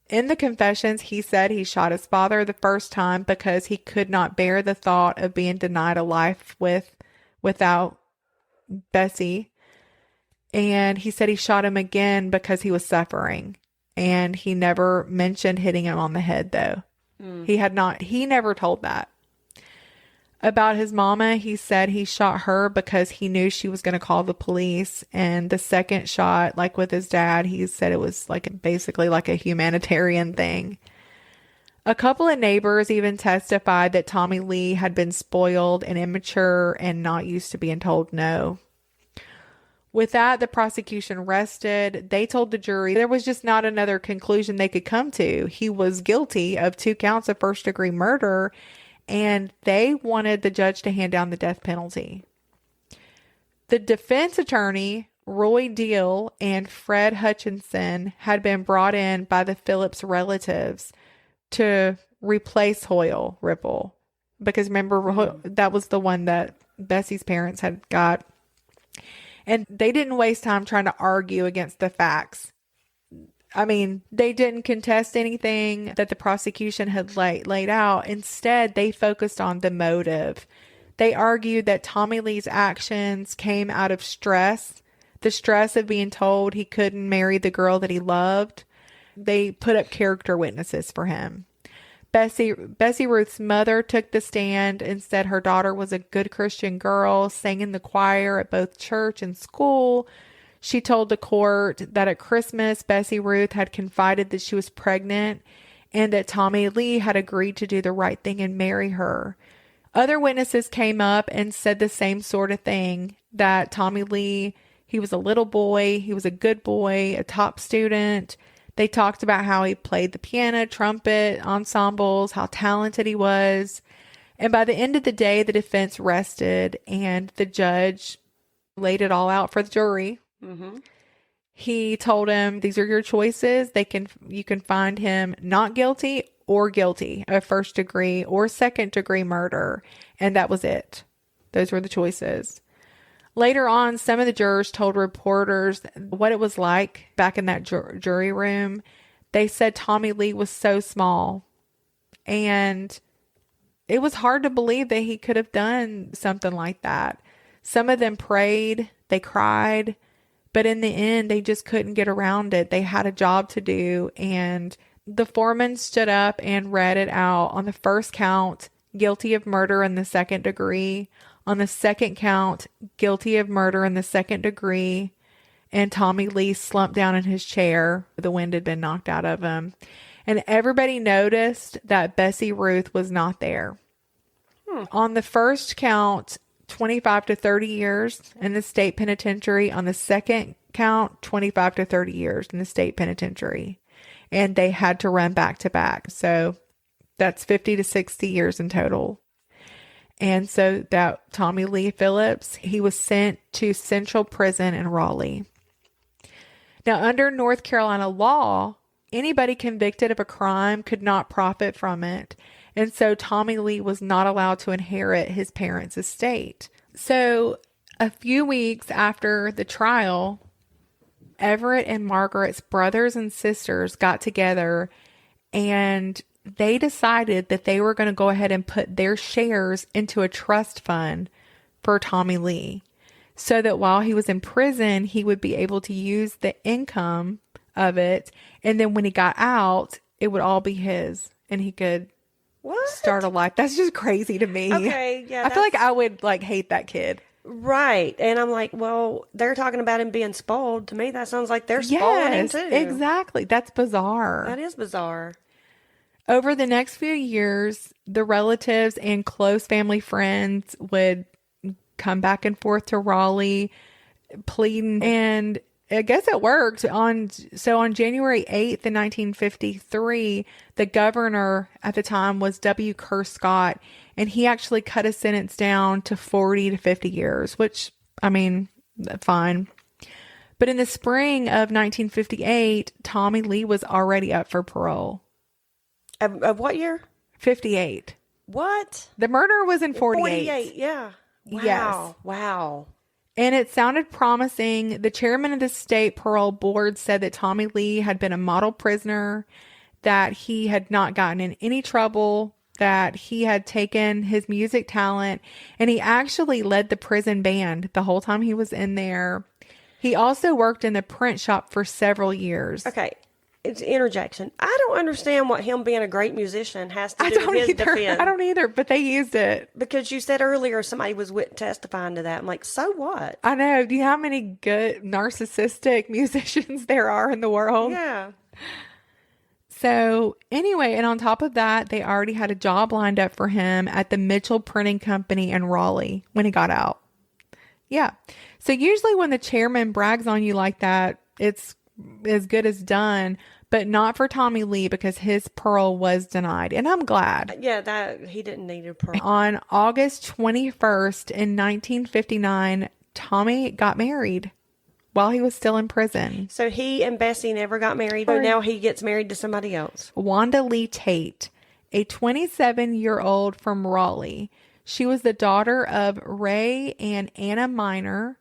In the confessions, he said he shot his father the first time because he could not bear the thought of being denied a life without Bessie. And he said he shot him again because he was suffering. And he never mentioned hitting him on the head, though. He never told that. About his mama, he said he shot her because he knew she was going to call the police. And the second shot, like with his dad, he said it was basically like a humanitarian thing. A couple of neighbors even testified that Tommy Lee had been spoiled and immature and not used to being told no. With that, the prosecution rested. They told the jury there was just not another conclusion they could come to. He was guilty of 2 counts of first-degree murder, and they wanted the judge to hand down the death penalty. The defense attorney, Roy Deal, and Fred Hutchinson had been brought in by the Phillips relatives to replace Hoyle Ripple. Because remember, that was the one that Bessie's parents had got. And they didn't waste time trying to argue against the facts. I mean, they didn't contest anything that the prosecution had laid out. Instead, they focused on the motive. They argued that Tommy Lee's actions came out of stress, the stress of being told he couldn't marry the girl that he loved. They put up character witnesses for him. Bessie Ruth's mother took the stand and said her daughter was a good Christian girl, sang in the choir at both church and school. She told the court that at Christmas, Bessie Ruth had confided that she was pregnant and that Tommy Lee had agreed to do the right thing and marry her. Other witnesses came up and said the same sort of thing, that Tommy Lee, he was a little boy, he was a good boy, a top student. They talked about how he played the piano, trumpet, ensembles, how talented he was. And by the end of the day, the defense rested and the judge laid it all out for the jury. Mm-hmm. He told him, these are your choices. You can find him not guilty or guilty of first degree or second degree murder. And that was it. Those were the choices. Later on, some of the jurors told reporters what it was like back in that jury room. They said Tommy Lee was so small, and it was hard to believe that he could have done something like that. Some of them prayed, they cried, but in the end, they just couldn't get around it. They had a job to do, and the foreman stood up and read it out. On the first count, guilty of murder in the second degree. On the second count, guilty of murder in the second degree. And Tommy Lee slumped down in his chair. The wind had been knocked out of him. And everybody noticed that Bessie Ruth was not there. On the first count, 25 to 30 years in the state penitentiary. On the second count, 25 to 30 years in the state penitentiary. And they had to run back to back. So that's 50 to 60 years in total. And so that Tommy Lee Phillips, he was sent to Central Prison in Raleigh. Now, under North Carolina law, anybody convicted of a crime could not profit from it. And so Tommy Lee was not allowed to inherit his parents' estate. So a few weeks after the trial, Everett and Margaret's brothers and sisters got together and they decided that they were going to go ahead and put their shares into a trust fund for Tommy Lee so that while he was in prison, he would be able to use the income of it. And then when he got out, it would all be his and he could start a life. That's just crazy to me. Okay, yeah. I feel like I would hate that kid. Right. And I'm like, well, they're talking about him being spoiled. To me, that sounds like they're spoiling him too. Exactly. That's bizarre. That is bizarre. Over the next few years, the relatives and close family friends would come back and forth to Raleigh pleading, and I guess it worked. On January 8th in 1953, the governor at the time was W. Kerr Scott, and he actually cut his sentence down to 40 to 50 years, which, I mean, fine. But in the spring of 1958, Tommy Lee was already up for parole. Of what year? 58. What? The murder was in 48. 48, yeah. Wow. Yes. Wow. And it sounded promising. The chairman of the state parole board said that Tommy Lee had been a model prisoner, that he had not gotten in any trouble, that he had taken his music talent, and he actually led the prison band the whole time he was in there. He also worked in the print shop for several years. Okay. It's interjection. I don't understand what him being a great musician has to do with his defense. I don't either, but they used it. Because you said earlier somebody was testifying to that. I'm like, so what? I know. Do you know how many good narcissistic musicians there are in the world? Yeah. So anyway, and on top of that, they already had a job lined up for him at the Mitchell Printing Company in Raleigh when he got out. Yeah. So usually when the chairman brags on you like that, it's as good as done, but not for Tommy Lee because his parole was denied. And I'm glad. Yeah, that he didn't need a parole. On August 21st in 1959, Tommy got married while he was still in prison. So he and Bessie never got married, but now he gets married to somebody else. Wanda Lee Tate, a 27-year-old from Raleigh. She was the daughter of Ray and Anna Miner.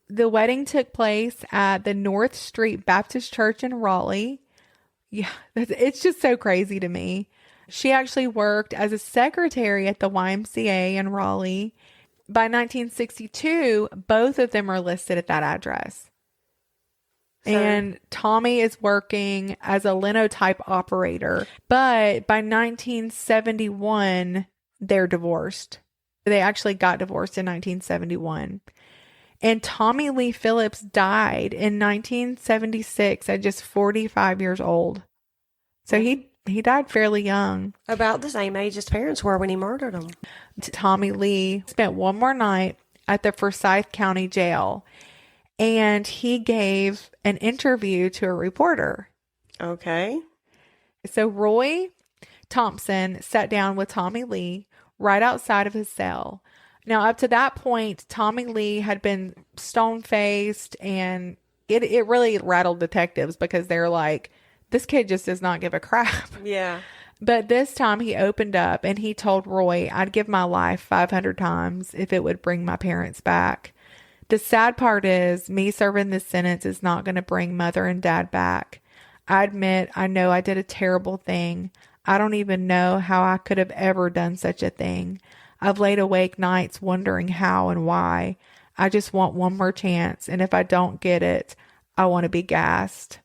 The wedding took place at the North Street Baptist Church in Raleigh. Yeah, it's just so crazy to me. She actually worked as a secretary at the YMCA in Raleigh. By 1962, both of them are listed at that address. And Tommy is working as a linotype operator. But by 1971, they're divorced. They actually got divorced in 1971. And Tommy Lee Phillips died in 1976 at just 45 years old. So he died fairly young. About the same age his parents were when he murdered them. Tommy Lee spent one more night at the Forsyth County jail. And he gave an interview to a reporter. Okay. So Roy Thompson sat down with Tommy Lee right outside of his cell. Now, up to that point, Tommy Lee had been stone-faced, and it really rattled detectives because they're like, this kid just does not give a crap. Yeah. But this time he opened up and he told Roy, I'd give my life 500 times if it would bring my parents back. The sad part is me serving this sentence is not going to bring mother and dad back. I admit, I know I did a terrible thing. I don't even know how I could have ever done such a thing. I've laid awake nights wondering how and why. I just want one more chance. And if I don't get it, I want to be gassed.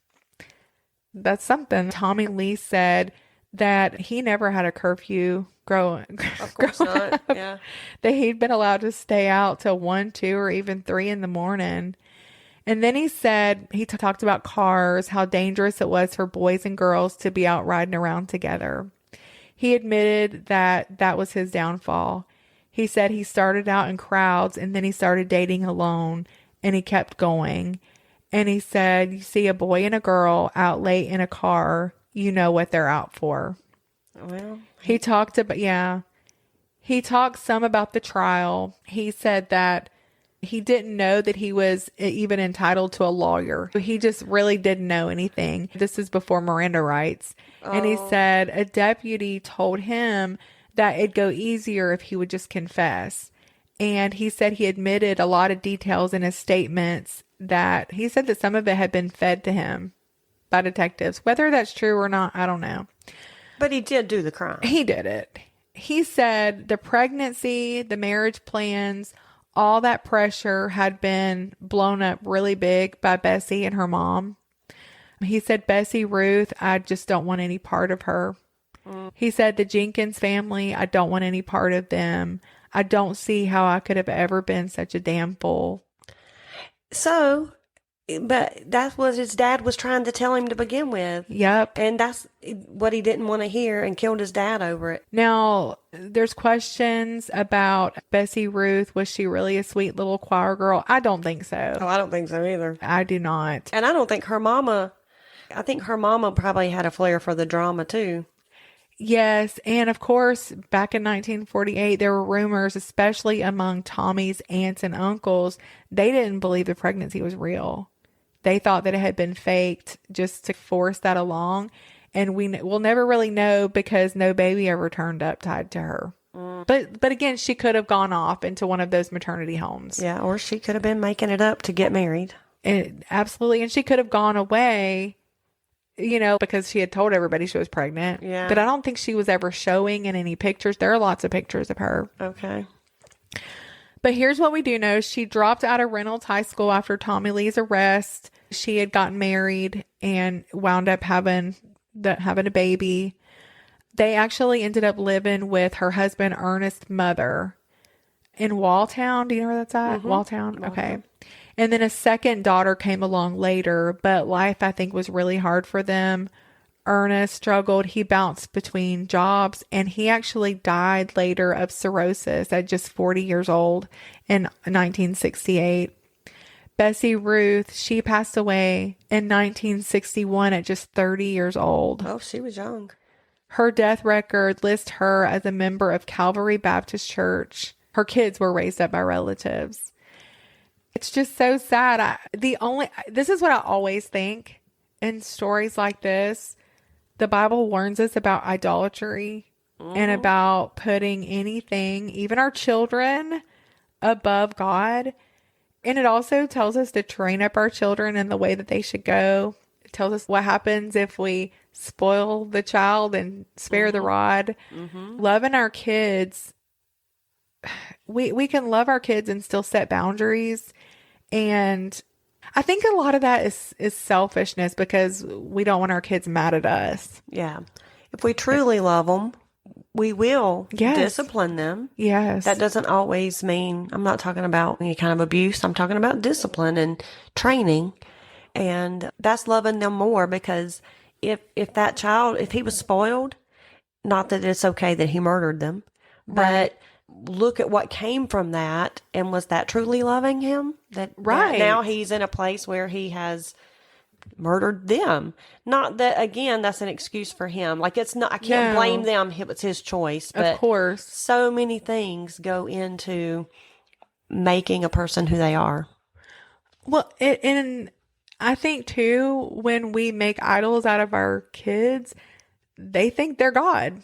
That's something. Tommy Lee said that he never had a curfew growing Of course not. Yeah. That he'd been allowed to stay out till 1, 2, or even 3 in the morning. And then he said, he talked about cars, how dangerous it was for boys and girls to be out riding around together. He admitted that that was his downfall. He said he started out in crowds and then he started dating alone and he kept going. And he said, you see a boy and a girl out late in a car, you know what they're out for. Well, He talked some about the trial. He said that he didn't know that he was even entitled to a lawyer. He just really didn't know anything. This is before Miranda rights. And he said a deputy told him that it'd go easier if he would just confess. And he said he admitted a lot of details in his statements that he said that some of it had been fed to him by detectives. Whether that's true or not, I don't know. But he did do the crime. He did it. He said the pregnancy, the marriage plans, all that pressure had been blown up really big by Bessie and her mom. He said, Bessie Ruth, I just don't want any part of her. He said, the Jenkins family, I don't want any part of them. I don't see how I could have ever been such a damn fool. So, but that's what his dad was trying to tell him to begin with. Yep. And that's what he didn't want to hear and killed his dad over it. Now, there's questions about Bessie Ruth. Was she really a sweet little choir girl? I don't think so. Oh, I don't think so either. I do not. And I don't think I think her mama probably had a flair for the drama too. Yes. And of course, back in 1948, there were rumors, especially among Tommy's aunts and uncles, they didn't believe the pregnancy was real. They thought that it had been faked just to force that along. And we'll never really know because no baby ever turned up tied to her. But again, she could have gone off into one of those maternity homes. Yeah, or she could have been making it up to get married. Absolutely. And she could have gone away, because she had told everybody she was pregnant. Yeah. But I don't think she was ever showing in any pictures. There are lots of pictures of her. Okay. But here's what we do know. She dropped out of Reynolds High School after Tommy Lee's arrest. She had gotten married and wound up having a baby. They actually ended up living with her husband, Ernest's mother in Walltown. Do you know where that's at? Mm-hmm. Walltown? Okay. And then a second daughter came along later, but life, I think, was really hard for them. Ernest struggled. He bounced between jobs, and he actually died later of cirrhosis at just 40 years old in 1968. Bessie Ruth, she passed away in 1961 at just 30 years old. Oh, she was young. Her death record lists her as a member of Calvary Baptist Church. Her kids were raised up by relatives. It's just so sad. This is what I always think in stories like this. The Bible warns us about idolatry and about putting anything, even our children, above God. And it also tells us to train up our children in the way that they should go. It tells us what happens if we spoil the child and spare the rod. Loving our kids. We can love our kids and still set boundaries. And I think a lot of that is selfishness because we don't want our kids mad at us. Yeah. If we truly love them, we will discipline them. Yes. That doesn't always mean, I'm not talking about any kind of abuse. I'm talking about discipline and training. And that's loving them more because if that child, if he was spoiled, not that it's okay that he murdered them, but look at what came from that. And was that truly loving him? That now he's in a place where he has murdered them. Not that, again, that's an excuse for him. Like, it's not, I can't blame them. It was his choice. But of course, so many things go into making a person who they are. Well, and I think too, when we make idols out of our kids, they think they're God.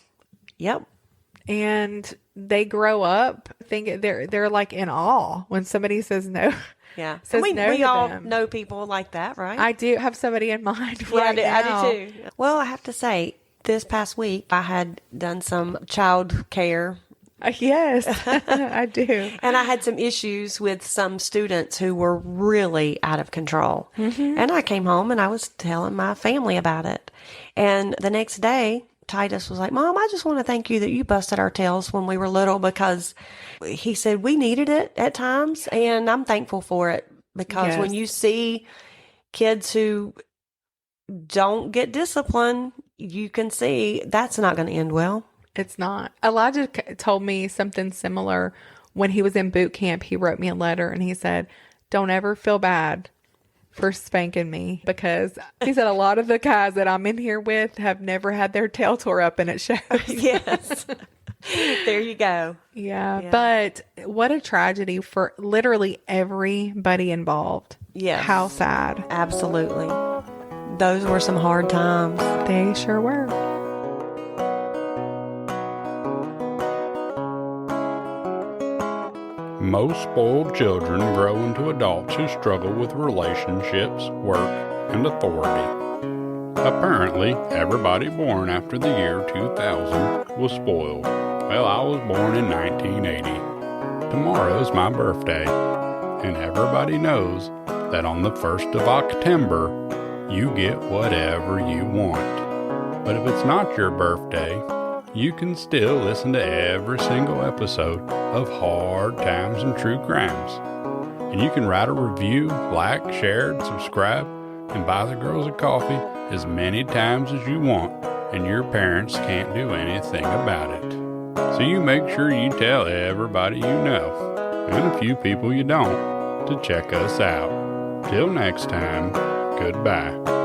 Yep. And they grow up think they're like in awe when somebody says no. Yeah. We all them. know people like that, right? I do have somebody in mind now. I do too. Well, I have to say, this past week, I had done some child care. Yes, I do. And I had some issues with some students who were really out of control. And I came home and I was telling my family about it. And the next day, Titus was like, Mom, I just want to thank you that you busted our tails when we were little, because he said we needed it at times. And I'm thankful for it, because when you see kids who don't get disciplined, you can see that's not going to end well. It's not. Elijah told me something similar when he was in boot camp. He wrote me a letter and he said, don't ever feel bad for spanking me, because he said a lot of the guys that I'm in here with have never had their tail tore up, and it shows. Yes. There you go. Yeah. But what a tragedy for literally everybody involved. Yes. How sad. Absolutely. Those were some hard times. They sure were. Most spoiled children grow into adults who struggle with relationships, work, and authority. Apparently, everybody born after the year 2000 was spoiled. Well, I was born in 1980. Tomorrow's my birthday, and everybody knows that on the 1st of October, you get whatever you want. But if it's not your birthday, you can still listen to every single episode of Hard Times and True Crimes. And you can write a review, like, share, and subscribe, and buy the girls a coffee as many times as you want, and your parents can't do anything about it. So you make sure you tell everybody you know, and a few people you don't, to check us out. Till next time, goodbye.